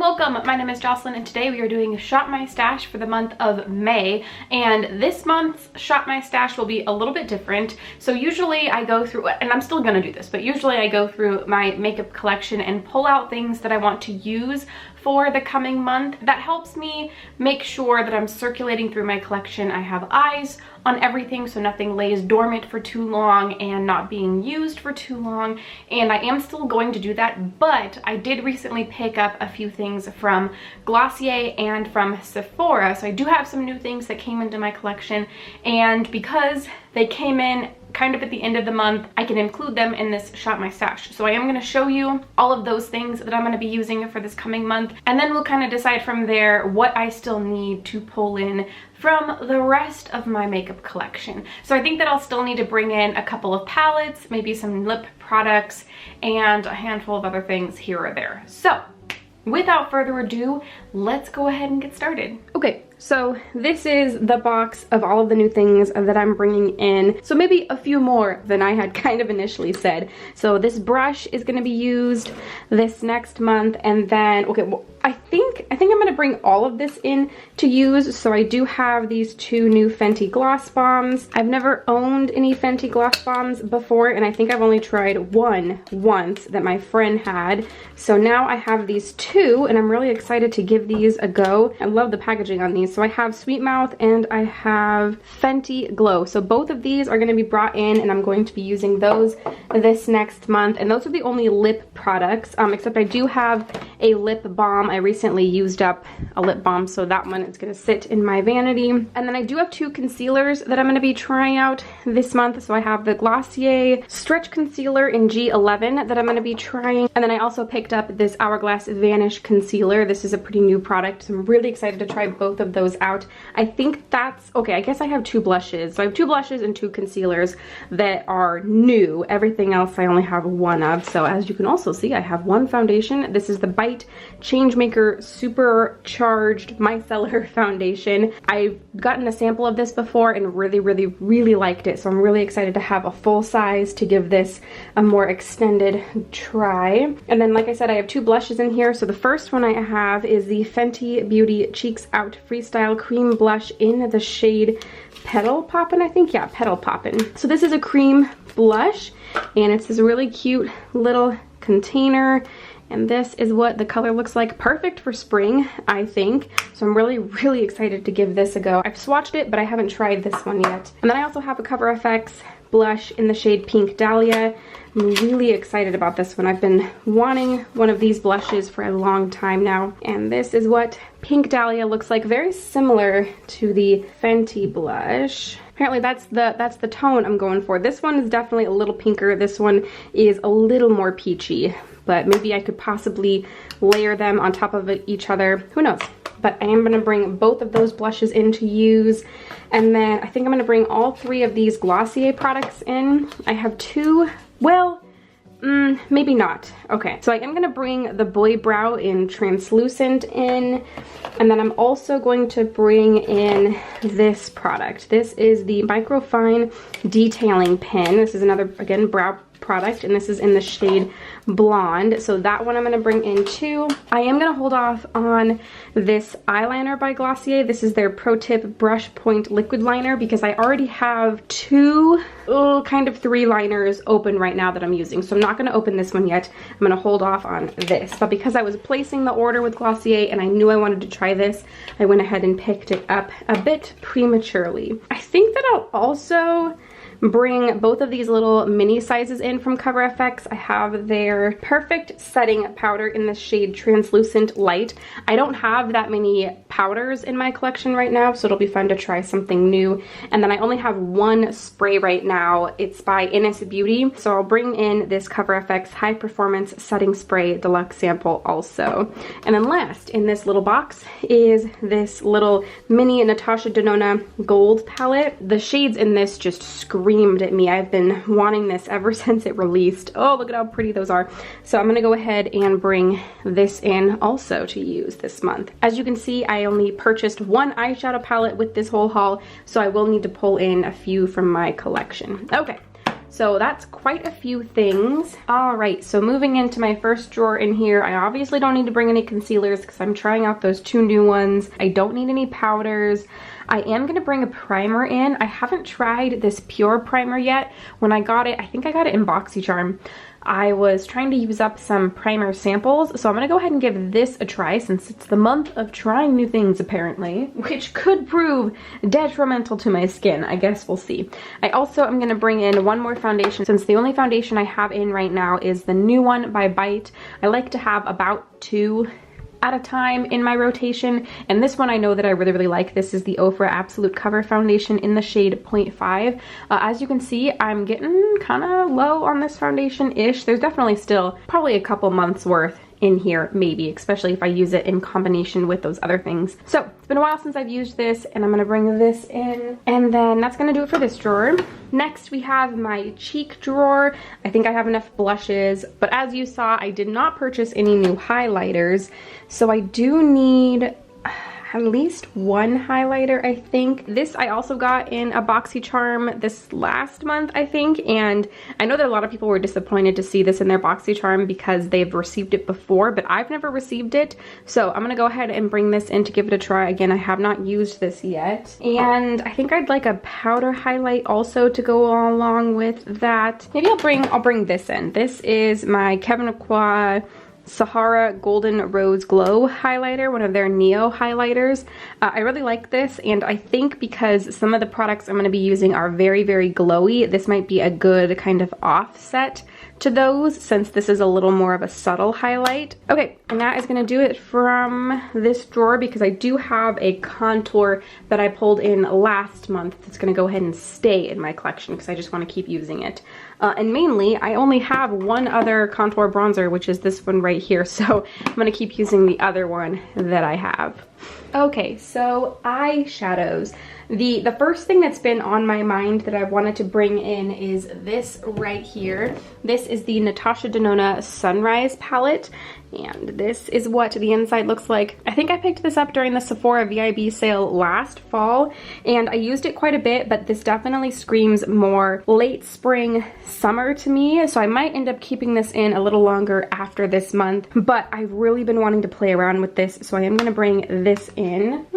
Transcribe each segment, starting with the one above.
welcome. My name is Jocelyn and today we are doing Shop My Stash for the month of May, and this month's Shop My Stash will be a little bit different. So usually I go through, and I'm still gonna do this, but usually I go through my makeup collection and pull out things that I want to use for the coming month. That helps me make sure that I'm circulating through my collection. I have eyes on everything so nothing lays dormant for too long and not being used for too long, and I am still going to do that, but I did recently pick up a few things from Glossier and from Sephora, so I do have some new things that came into my collection, and because they came in kind of at the end of the month, I can include them in this Shop My Stash. So I am going to show you all of those things that I'm going to be using for this coming month, and then we'll kind of decide from there what I still need to pull in from the rest of my makeup collection. So I think that I'll still need to bring in a couple of palettes, maybe some lip products, and a handful of other things here or there. So without further ado, let's go ahead and get started. Okay, so this is the box of all of the new things that I'm bringing in. So maybe a few more than I had kind of initially said. So this brush is going to be used this next month, and then, okay, well, I think I'm going to bring all of this in to use. So I do have these two new Fenty gloss bombs. I've never owned any Fenty gloss bombs before, and I think I've only tried one once that my friend had. So now I have these two, and I'm really excited to give these a go. I love the packaging on these. So I have Sweet Mouth and I have Fenty Glow. So both of these are going to be brought in, and I'm going to be using those this next month. And those are the only lip products, except I do have a lip balm. I recently used up a lip balm, so that one is going to sit in my vanity. And then I do have two concealers that I'm going to be trying out this month. So I have the Glossier Stretch Concealer in G11 that I'm going to be trying. And then I also picked up this Hourglass Vanish Concealer. This is a pretty new product, so I'm really excited to try both of those out. I think that's okay. I guess I have two blushes. So I have two blushes and two concealers that are new. Everything else I only have one of. So as you can also see, I have one foundation. This is the Bite Changemaker Supercharged Micellar Foundation. I've gotten a sample of this before and really liked it. So I'm really excited to have a full size to give this a more extended try. And then, like I said, I have two blushes in here. So the first one I have is the Fenty Beauty Cheeks Out Freestyle Cream Blush in the shade Petal Poppin', I think. Yeah, Petal Poppin'. So this is a cream blush, and it's this really cute little container. And this is what the color looks like. Perfect for spring, I think. So I'm really excited to give this a go. I've swatched it, but I haven't tried this one yet. And then I also have a Cover FX blush in the shade Pink Dahlia. I'm really excited about this one. I've been wanting one of these blushes for a long time now. And this is what Pink Dahlia looks like. Very similar to the Fenty blush. Apparently that's the tone I'm going for. This one is definitely a little pinker. This one is a little more peachy, but maybe I could possibly layer them on top of each other. Who knows? But I am going to bring both of those blushes in to use. And then I think I'm going to bring all three of these Glossier products in. I have two, well, maybe not. Okay, so I am going to bring the Boy Brow in Translucent in. And then I'm also going to bring in this product. This is the Microfine Detailing Pen. This is another, again, brow product, and this is in the shade Blonde. So that one I'm going to bring in too. I am going to hold off on this eyeliner by Glossier. This is their Pro Tip Brush Point Liquid Liner, because I already have two, kind of three liners open right now that I'm using. So I'm not going to open this one yet. I'm going to hold off on this. But because I was placing the order with Glossier and I knew I wanted to try this, I went ahead and picked it up a bit prematurely. I think that I'll also bring both of these little mini sizes in from Cover FX. I have their Perfect Setting Powder in the shade Translucent Light. I don't have that many powders in my collection right now, so it'll be fun to try something new. And then I only have one spray right now. It's by Innis Beauty. So I'll bring in this Cover FX High Performance Setting Spray Deluxe sample also. And then last in this little box is this little mini Natasha Denona Gold palette. The shades in this just scream at me. I've been wanting this ever since it released. Oh, look at how pretty those are. So I'm going to go ahead and bring this in also to use this month. As you can see, I only purchased one eyeshadow palette with this whole haul, so I will need to pull in a few from my collection. Okay, So that's quite a few things. All right, so moving into my first drawer in here, I obviously don't need to bring any concealers because I'm trying out those 2 new ones. I don't need any powders. I am gonna bring a primer in. I haven't tried this Pure primer yet. When I got it, I think I got it in BoxyCharm. I was trying to use up some primer samples, so I'm gonna go ahead and give this a try since it's the month of trying new things apparently, which could prove detrimental to my skin. I guess we'll see. I also am gonna bring in one more foundation since the only foundation I have in right now is the new one by Bite. I like to have about 2 at a time in my rotation, and this one I know that I really like. This is the Ofra Absolute Cover Foundation in the shade 0.5. As you can see, I'm getting kind of low on this foundation-ish. There's definitely still probably a couple months worth in here, maybe, especially if I use it in combination with those other things. So it's been a while since I've used this, and I'm gonna bring this in, and then that's gonna do it for this drawer. Next we have my cheek drawer. I think I have enough blushes, but as you saw, I did not purchase any new highlighters, so I do need at least 1 highlighter, I think. This I also got in a BoxyCharm this last month, I think, and I know that a lot of people were disappointed to see this in their BoxyCharm because they've received it before, but I've never received it, so I'm gonna go ahead and bring this in to give it a try. Again, I have not used this yet, and I think I'd like a powder highlight also to go along with that. Maybe I'll bring this in. This is my Kevyn Aucoin Sahara Golden Rose Glow highlighter, one of their Neo highlighters. I really like this, and I think because some of the products I'm going to be using are very glowy, this might be a good kind of offset to those since this is a little more of a subtle highlight. Okay, and that is going to do it from this drawer because I do have a contour that I pulled in last month that's going to go ahead and stay in my collection because I just want to keep using it. And mainly, I only have one other contour bronzer, which is this one right here, so I'm going to keep using the other one that I have. Okay, so eyeshadows. The first thing that's been on my mind that I wanted to bring in is this right here. This is the Natasha Denona Sunrise palette, and this is what the inside looks like. I think I picked this up during the Sephora VIB sale last fall, and I used it quite a bit, but this definitely screams more late spring, summer to me, so I might end up keeping this in a little longer after this month, but I've really been wanting to play around with this, so I am going to bring this in.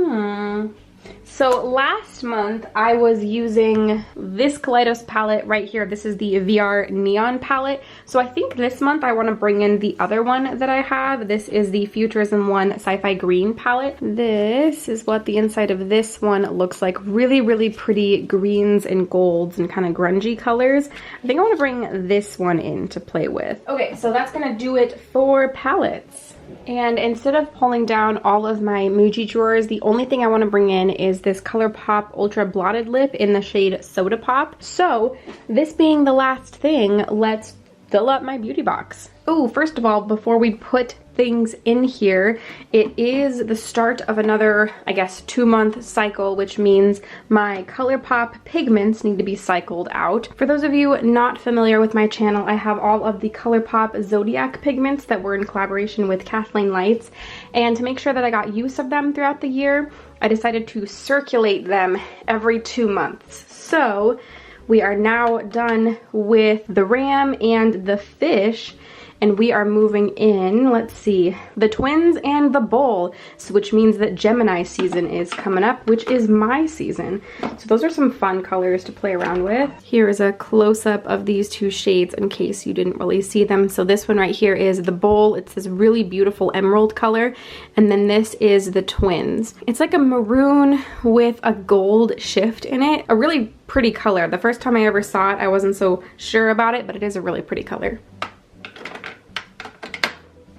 So last month I was using this Kaleidos palette right here. This is the VR Neon palette. So I think this month I want to bring in the other one that I have. This is the Futurism 1 Sci-Fi Green palette. This is what the inside of this one looks like. Really pretty greens and golds and kind of grungy colors. I think I want to bring this one in to play with. Okay, so that's going to do it for palettes. And instead of pulling down all of my Muji drawers, the only thing I want to bring in is this ColourPop Ultra Blotted Lip in the shade Soda Pop. So this being the last thing, let's fill up my beauty box. Oh, first of all, before we put things in here, it is the start of another, I guess, 2-month cycle, which means my ColourPop pigments need to be cycled out. For those of you not familiar with my channel, I have all of the ColourPop Zodiac pigments that were in collaboration with Kathleen Lights, and to make sure that I got use of them throughout the year, I decided to circulate them every 2 months. So we are now done with the ram and the fish, and we are moving in, let's see, the twins and the bull, so which means that Gemini season is coming up, which is my season. So those are some fun colors to play around with. Here is a close-up of these 2 shades in case you didn't really see them. So this one right here is the bull. It's this really beautiful emerald color, and then this is the twins. It's like a maroon with a gold shift in it. A really pretty color. The first time I ever saw it, I wasn't so sure about it, but it is a really pretty color.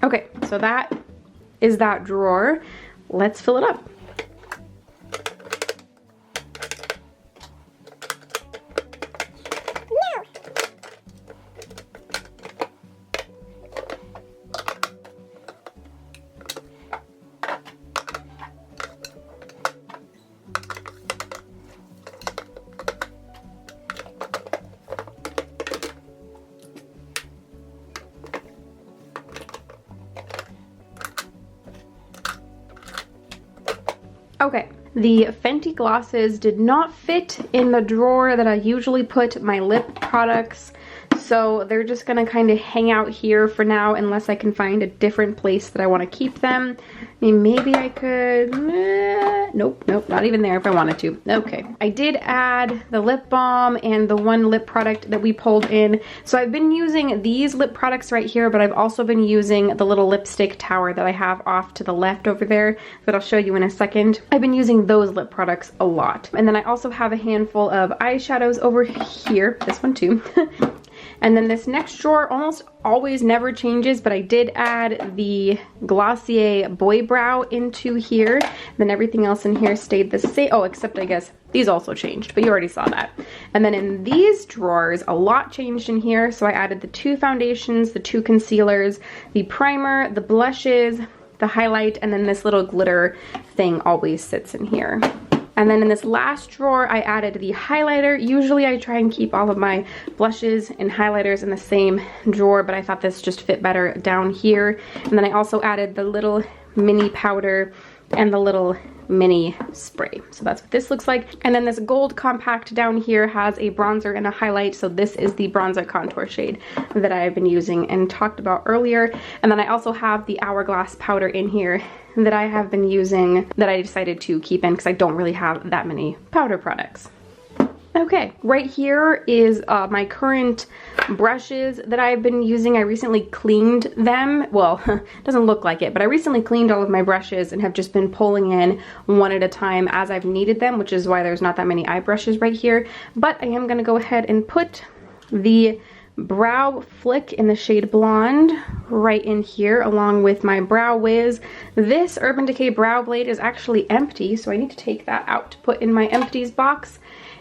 Okay, so that is that drawer. Let's fill it up. Okay, The Fenty glosses did not fit in the drawer that I usually put my lip products, so they're just gonna kind of hang out here for now unless I can find a different place that I want to keep them. I mean, maybe I could, nope, not even there if I wanted to. Okay, I did add the lip balm and the one lip product that we pulled in. So I've been using these lip products right here, but I've also been using the little lipstick tower that I have off to the left over there that I'll show you in a second. I've been using those lip products a lot. And then I also have a handful of eyeshadows over here, this one too. And then this next drawer almost always never changes, but I did add the Glossier Boy Brow into here. Then everything else in here stayed the same. Oh, except I guess these also changed, but you already saw that. And then in these drawers, a lot changed in here. So I added the 2 foundations, the 2 concealers, the primer, the blushes, the highlight, and then this little glitter thing always sits in here. And then in this last drawer, I added the highlighter. Usually I try and keep all of my blushes and highlighters in the same drawer, but I thought this just fit better down here. And then I also added the little mini powder and the little mini spray. So that's what this looks like. And then this gold compact down here has a bronzer and a highlight. So this is the bronzer contour shade that I've been using and talked about earlier. And then I also have the Hourglass powder in here that I have been using that I decided to keep in because I don't really have that many powder products. Okay, right here is my current brushes that I've been using. I recently cleaned them. Well, it doesn't look like it, but I recently cleaned all of my brushes and have just been pulling in one at a time as I've needed them, which is why there's not that many eye brushes right here. But I am gonna go ahead and put the Brow Flick in the shade Blonde right in here along with my Brow Wiz. This Urban Decay Brow Blade is actually empty, so I need to take that out to put in my empties box.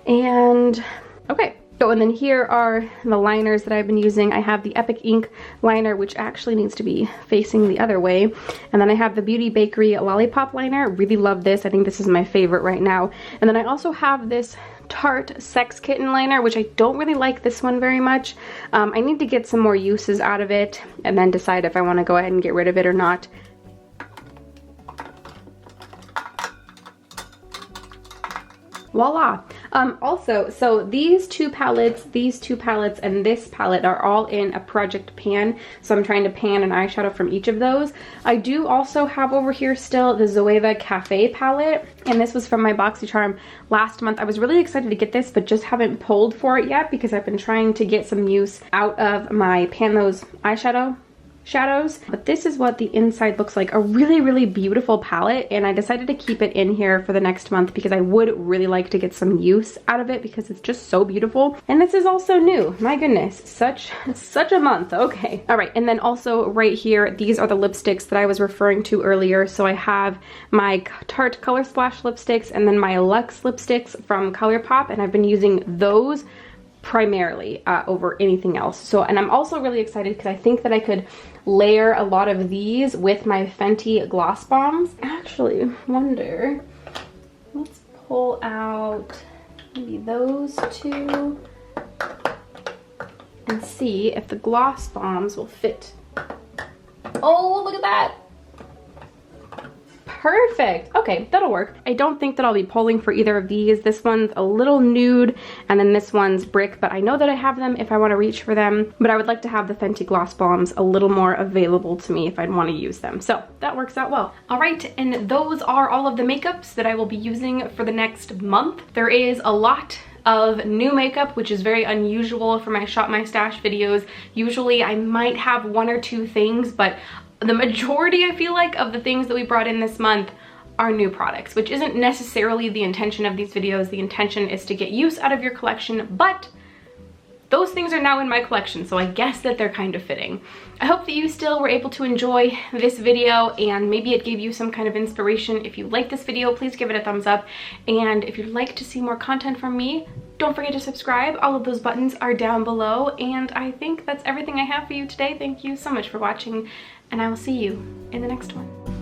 And okay, so and then here are the liners that I've been using. I have the Epic Ink liner, which actually needs to be facing the other way. And then I have the Beauty Bakery Lollipop liner. Really love this. I think this is my favorite right now. And then I also have this Tarte Sex Kitten liner, which I don't really like this one very much. I need to get some more uses out of it and then decide if I want to go ahead and get rid of it or not. Voila. Also, so these two palettes, and this palette are all in a project pan. So I'm trying to pan an eyeshadow from each of those. I do also have over here still the Zoeva Cafe palette, and this was from my BoxyCharm last month. I was really excited to get this, but just haven't pulled for it yet because I've been trying to get some use out of my Pan Those eyeshadow shadows. But this is what the inside looks like. A really, really beautiful palette, and I decided to keep it in here for the next month because I would really like to get some use out of it because it's just so beautiful. And this is also new. My goodness, such a month. Okay. All right, and then also right here, these are the lipsticks that I was referring to earlier. So I have my Tarte Color Splash lipsticks and then my Luxe lipsticks from ColourPop, and I've been using those primarily over anything else. So, and I'm also really excited because I think that I could layer a lot of these with my Fenty gloss bombs. Actually, wonder, let's pull out maybe those two and see if the gloss bombs will fit. Oh, look at that. Perfect. Okay, that'll work. I don't think that I'll be pulling for either of these. This one's a little nude and then this one's brick, but I know that I have them if I want to reach for them. But I would like to have the Fenty gloss bombs a little more available to me if I'd want to use them. So that works out well. All right, and those are all of the makeups that I will be using for the next month. There is a lot of new makeup, which is very unusual for my Shop My Stash videos. Usually I might have 1 or 2 things, but the majority, I feel like, of the things that we brought in this month are new products, which isn't necessarily the intention of these videos. The intention is to get use out of your collection, but those things are now in my collection, so I guess that they're kind of fitting. I hope that you still were able to enjoy this video and maybe it gave you some kind of inspiration. If you like this video, please give it a thumbs up. And if you'd like to see more content from me, don't forget to subscribe. All of those buttons are down below. And I think that's everything I have for you today. Thank you so much for watching, and I will see you in the next one.